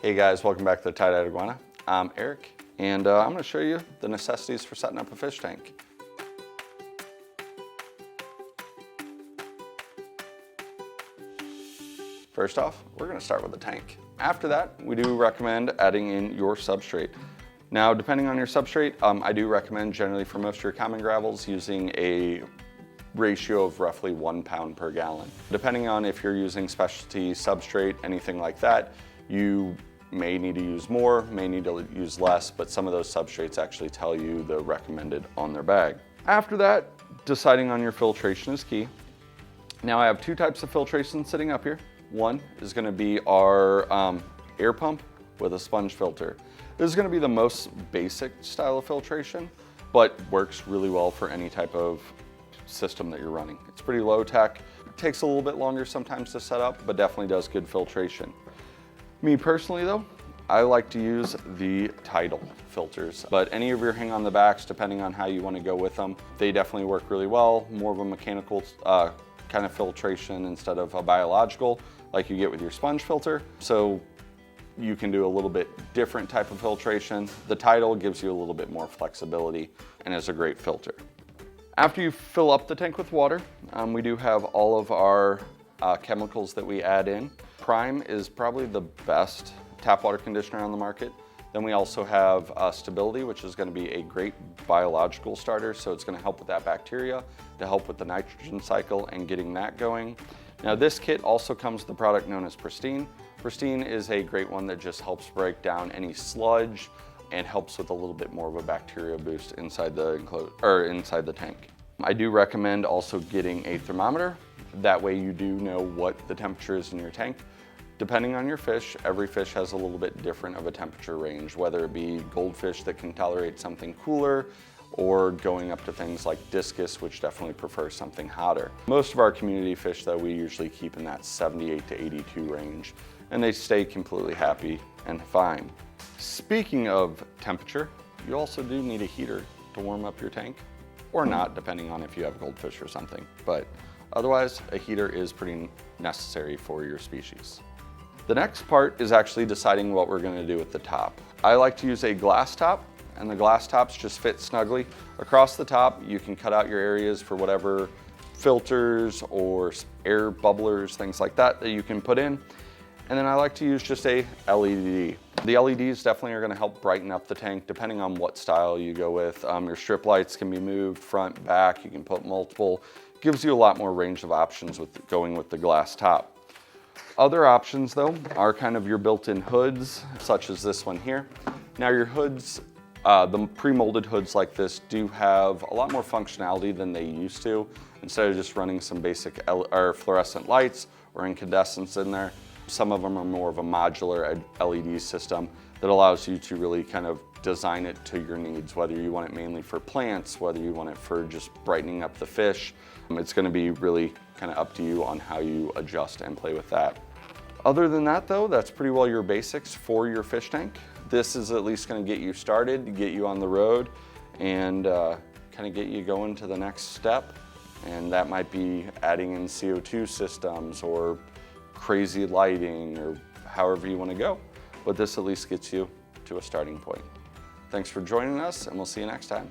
Hey guys, welcome back to the Tye-Dyed Iguana. I'm Eric, and I'm going to show you the necessities for setting up a fish tank. First off, we're going to start with the tank. After that, we do recommend adding in your substrate. Now, depending on your substrate, I do recommend generally for most of your common gravels using a ratio of roughly 1 pound per gallon. Depending on if you're using specialty substrate, anything like that, you may need to use more, may need to use less, but some of those substrates actually tell you the recommended on their bag. After that, deciding on your filtration is key. Now I have two types of filtration sitting up here. One is going to be our air pump with a sponge filter. This is going to be the most basic style of filtration, but works really well for any type of system that you're running. It's pretty low tech. It takes a little bit longer sometimes to set up, but definitely does good filtration. Me personally though, I like to use the tidal filters, but any of your hang on the backs, depending on how you want to go with them, they definitely work really well. More of a mechanical kind of filtration instead of a biological like you get with your sponge filter. So you can do a little bit different type of filtration. The tidal gives you a little bit more flexibility and is a great filter. After you fill up the tank with water, we do have all of our chemicals that we add in. Prime is probably the best tap water conditioner on the market. Then we also have Stability, which is going to be a great biological starter. So it's going to help with that bacteria, to help with the nitrogen cycle and getting that going. Now this kit also comes with the product known as Pristine. Pristine is a great one that just helps break down any sludge and helps with a little bit more of a bacteria boost inside the tank. I do recommend also getting a thermometer. That way you do know what the temperature is in your tank. Depending on your fish, every fish has a little bit different of a temperature range, whether it be goldfish that can tolerate something cooler or going up to things like discus, which definitely prefer something hotter. Most of our community fish though, we usually keep in that 78 to 82 range, and they stay completely happy and fine. Speaking of temperature, you also do need a heater to warm up your tank, or not, depending on if you have goldfish or something. But otherwise, a heater is pretty necessary for your species. The next part is actually deciding what we're going to do with the top. I like to use a glass top, and the glass tops just fit snugly across the top. You can cut out your areas for whatever filters or air bubblers, things like that you can put in. And then I like to use just a LED. The LEDs definitely are going to help brighten up the tank depending on what style you go with. Your strip lights can be moved front, back, you can put multiple. Gives you a lot more range of options with going with the glass top. Other options though are kind of your built-in hoods, such as this one here. Now your hoods, the pre-molded hoods like this do have a lot more functionality than they used to. Instead of just running some basic fluorescent lights or incandescents in there, some of them are more of a modular LED system that allows you to really kind of design it to your needs, whether you want it mainly for plants, whether you want it for just brightening up the fish. It's going to be really kind of up to you on how you adjust and play with that. Other than that though, that's pretty well your basics for your fish tank. This is at least going to get you started, get you on the road, and kind of get you going to the next step. And that might be adding in CO2 systems or crazy lighting or however you want to go. But this at least gets you to a starting point. Thanks for joining us, and we'll see you next time.